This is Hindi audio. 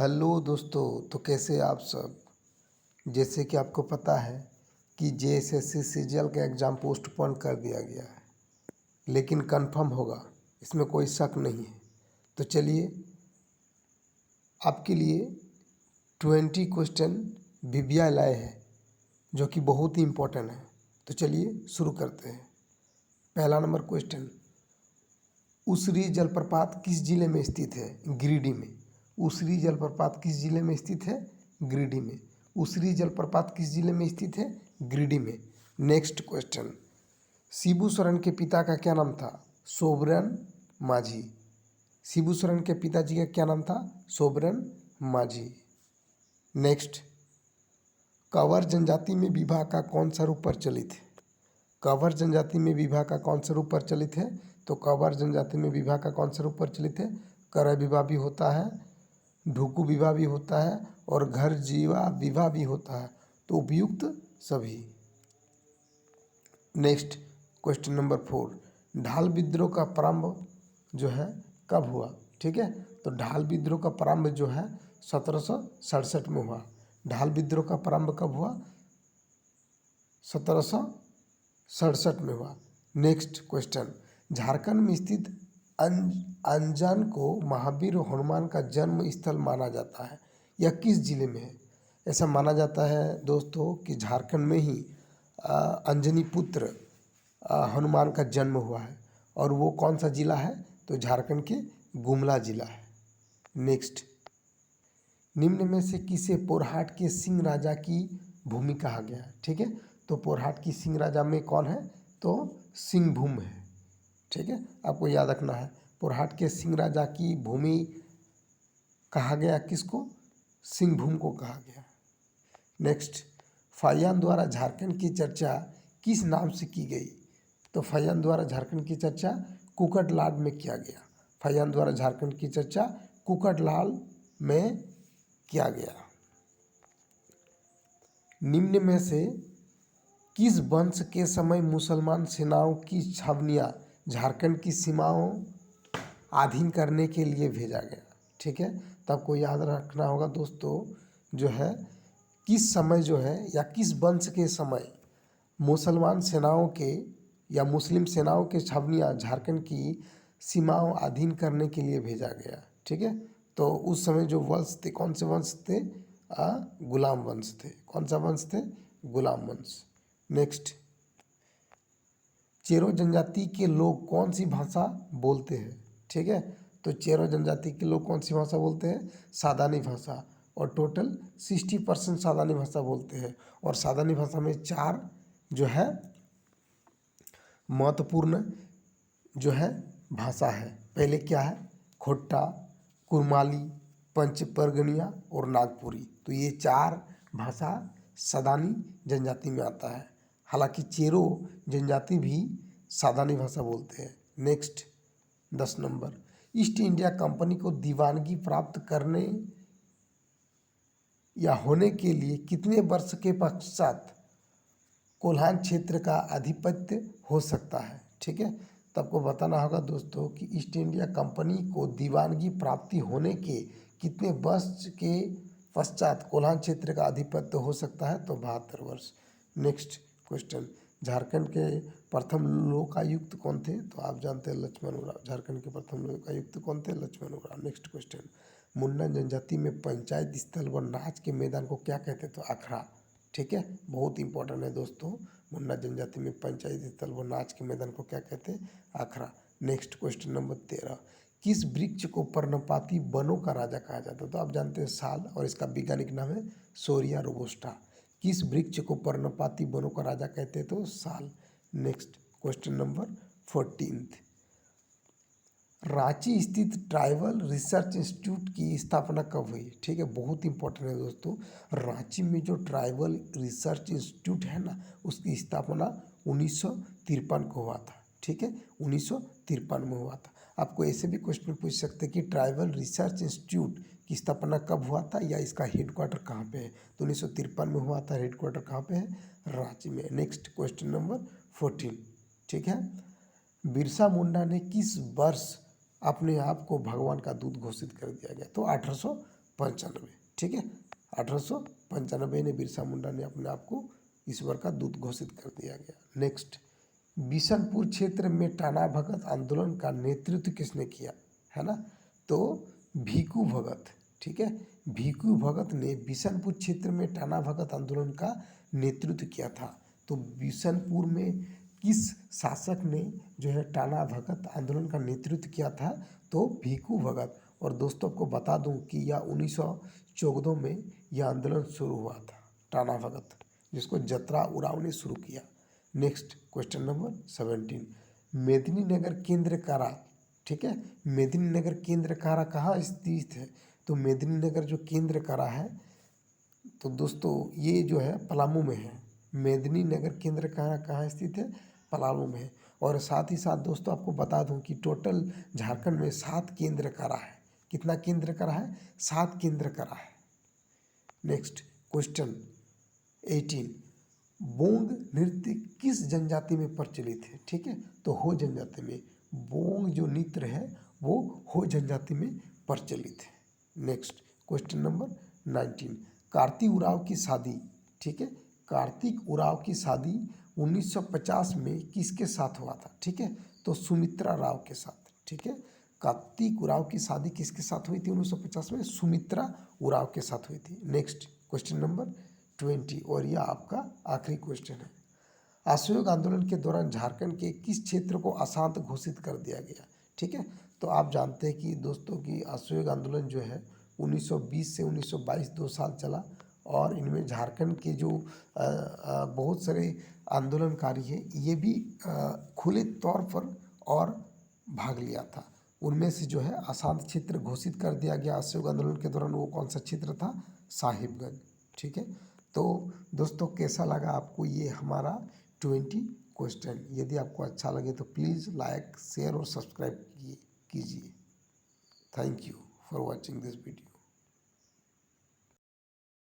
हेलो दोस्तों, तो कैसे आप सब। जैसे कि आपको पता है कि जेएसएससी सीजीएल का एग्ज़ाम पोस्टपोन कर दिया गया है, लेकिन कंफर्म होगा, इसमें कोई शक नहीं है। तो चलिए आपके लिए 20 क्वेश्चन विभिया लाए हैं जो कि बहुत ही इम्पोर्टेंट है। तो चलिए शुरू करते हैं। पहला नंबर क्वेश्चन, उसरी जलप्रपात किस जिले में स्थित है? गिरिडीह में। उसरी जलप्रपात किस जिले में स्थित है? गिरिडीह में। उसरी जलप्रपात किस जिले में स्थित है? गिरिडीह में। नेक्स्ट क्वेश्चन, शिबू सोरेन के पिता का क्या नाम था? सोबरन माझी। शिबू सोरेन के पिताजी का क्या नाम था? सोबरन माझी। नेक्स्ट, कंवर जनजाति में विवाह का कौन सा रूप प्रचलित है? कंवर जनजाति में विवाह का कौन सा रूप प्रचलित है? तो कंवर जनजाति में विवाह का कौन सा रूप प्रचलित है? कर विवाह भी होता है, ढुकू विवाह भी होता है और घर जीवा विवाह भी होता है। तो उपयुक्त सभी। नेक्स्ट क्वेश्चन नंबर 4, ढाल विद्रोह का प्रारंभ जो है कब हुआ? ठीक है, तो ढाल विद्रोह का प्रारंभ जो है 1767 में हुआ। ढाल विद्रोह का प्रारंभ कब हुआ? 1767 में हुआ। नेक्स्ट क्वेश्चन, झारखंड में स्थित अंजन को महावीर और हनुमान का जन्म स्थल माना जाता है। यह किस जिले में है? ऐसा माना जाता है दोस्तों कि झारखंड में ही अंजनी पुत्र हनुमान का जन्म हुआ है। और वो कौन सा जिला है? तो झारखंड के गुमला जिला है। नेक्स्ट, निम्न में से किसे पोरहाट के सिंह राजा की भूमि कहा गया है? ठीक है, तो पोरहाट की सिंह राजा में कौन है? तो सिंहभूम है। ठीक है, आपको याद रखना है, पोरहाट के सिंह राजा की भूमि कहा गया किसको? सिंहभूम को कहा गया। नेक्स्ट, फाहियान द्वारा झारखंड की चर्चा किस नाम से की गई? तो फाहियान द्वारा झारखंड की चर्चा कुकटलाल में किया गया। फाहियान द्वारा झारखंड की चर्चा कुकटलाल में किया गया। निम्न में से किस वंश के समय मुसलमान सेनाओं की छावनियाँ झारखंड की सीमाओं अधीन करने के लिए भेजा गया? ठीक है, तो आपको याद रखना होगा दोस्तों, जो है किस समय जो है या किस वंश के समय मुसलमान सेनाओं के या मुस्लिम सेनाओं के छावनियाँ झारखंड की सीमाओं अधीन करने के लिए भेजा गया। ठीक है, तो उस समय जो वंश थे, कौन से वंश थे? गुलाम वंश थे। कौन सा वंश थे? गुलाम वंश। नेक्स्ट, चेरो जनजाति के लोग कौन सी भाषा बोलते हैं? ठीक है, तो चेरो जनजाति के लोग कौन सी भाषा बोलते हैं? सादानी भाषा। और टोटल 60% सादानी भाषा बोलते हैं। और सादानी भाषा में 4 जो है महत्वपूर्ण जो है भाषा है। पहले क्या है? खोट्टा, कुरमाली, पंचपरगनिया और नागपुरी। तो ये 4 भाषा सादानी जनजाति में आता है। हालांकि चेरो जनजाति भी सादानी भाषा बोलते हैं। Next 10 number, east India company को दीवानगी प्राप्त करने या होने के लिए कितने वर्ष के पश्चात कोल्हान क्षेत्र का आधिपत्य हो सकता है? ठीक है, तो आपको बताना होगा दोस्तों कि ईस्ट इंडिया कंपनी को दीवानगी प्राप्ति होने के कितने वर्ष के पश्चात कोल्हान क्षेत्र का आधिपत्य हो सकता है? तो 72 वर्ष। नेक्स्ट क्वेश्चन, झारखंड के प्रथम लोकायुक्त कौन थे? तो आप जानते हैं लक्ष्मण उरांव। झारखंड के प्रथम लोकायुक्त कौन थे? लक्ष्मण उरांव। नेक्स्ट क्वेश्चन, मुंडा जनजाति में पंचायत स्थल व नाच के मैदान को क्या कहते हैं? तो अखड़ा। ठीक है, बहुत इंपॉर्टेंट है दोस्तों, मुंडा जनजाति में पंचायत स्थल व नाच के मैदान को क्या कहते हैं? अखड़ा। नेक्स्ट क्वेश्चन नंबर 13, किस वृक्ष को पर्णपाती वनों का राजा कहा जाता है? तो आप जानते हैं साल, और इसका वैज्ञानिक नाम है सोरिया रोबोस्टा। किस वृक्ष को पर्णपाती वनों का राजा कहते हैं? तो साल। नेक्स्ट क्वेश्चन नंबर 14, रांची स्थित ट्राइबल रिसर्च इंस्टीट्यूट की स्थापना कब हुई? ठीक है, बहुत इंपॉर्टेंट है दोस्तों, रांची में जो ट्राइबल रिसर्च इंस्टीट्यूट है ना, उसकी स्थापना 1953 को हुआ था। ठीक है, 1953 में हुआ था। आपको ऐसे भी क्वेश्चन पूछ सकते हैं कि ट्राइबल रिसर्च इंस्टीट्यूट की स्थापना कब हुआ था या इसका हेडक्वार्टर कहाँ पे है? तो 1953 में हुआ था। हेडक्वार्टर कहाँ पे है? रांची में। नेक्स्ट क्वेश्चन नंबर 14, ठीक है, बिरसा मुंडा ने किस वर्ष अपने आप को भगवान का दूत घोषित कर दिया गया? तो 1850 1895, ठीक है। 1895 में बिरसा मुंडा ने अपने आप को ईश्वर का दूत घोषित कर दिया गया। नेक्स्ट, बिशनपुर क्षेत्र में टाना भगत आंदोलन का नेतृत्व किसने किया, है ना, तो भीखू भगत, ठीक है। भीखू भगत ने बिशनपुर क्षेत्र में टाना भगत आंदोलन का नेतृत्व किया था। तो बिशनपुर में किस शासक ने जो है टाना भगत आंदोलन का नेतृत्व किया था, तो भीखू भगत। और दोस्तों आपको बता दूं कि यह 1914 में यह आंदोलन शुरू हुआ था, टाना भगत, जिसको जतरा उरांव ने शुरू किया। नेक्स्ट क्वेश्चन नंबर 17, मेदिनीनगर केंद्र कारा, ठीक है। मेदिनीनगर केंद्र कारा कहाँ स्थित है, तो मेदिनीनगर जो केंद्र कारा है, तो दोस्तों ये जो है पलामू में है। मेदिनीनगर केंद्र कारा कहाँ स्थित है, पलामू में है। और साथ ही साथ दोस्तों आपको बता दूं कि टोटल झारखंड में 7 केंद्र कारा है। कितना केंद्र कारा है, 7 केंद्र कारा है। नेक्स्ट क्वेश्चन 18, बोंग नृत्य किस जनजाति में प्रचलित है, ठीक है, तो हो जनजाति में। बोंग जो नृत्य है वो हो जनजाति में प्रचलित है। Next question number 19, Kartik Oraon की शादी, ठीक है, कार्तिक उरांव की शादी 1950 में किसके साथ हुआ था, ठीक है, तो सुमित्रा राव के साथ, ठीक है। कार्तिक उरांव की शादी किसके साथ हुई थी 1950 में, सुमित्रा उरांव के साथ हुई थी। नेक्स्ट क्वेश्चन नंबर 20, और यह आपका आखिरी क्वेश्चन है। असहयोग आंदोलन के दौरान झारखंड के किस क्षेत्र को अशांत घोषित कर दिया गया, ठीक है, तो आप जानते हैं कि दोस्तों की असहयोग आंदोलन जो है 1920 से 1922 2 साल चला। और इनमें झारखंड के जो बहुत सारे आंदोलनकारी हैं ये भी खुले तौर पर और भाग लिया था। उनमें से जो है अशांत क्षेत्र घोषित कर दिया गया असहयोग आंदोलन के दौरान, वो कौन सा क्षेत्र था, साहिबगंज, ठीक है। तो दोस्तों कैसा लगा आपको ये हमारा 20 क्वेश्चन। यदि आपको अच्छा लगे तो प्लीज़ लाइक शेयर और सब्सक्राइब कीजिए। Thank you for watching this video.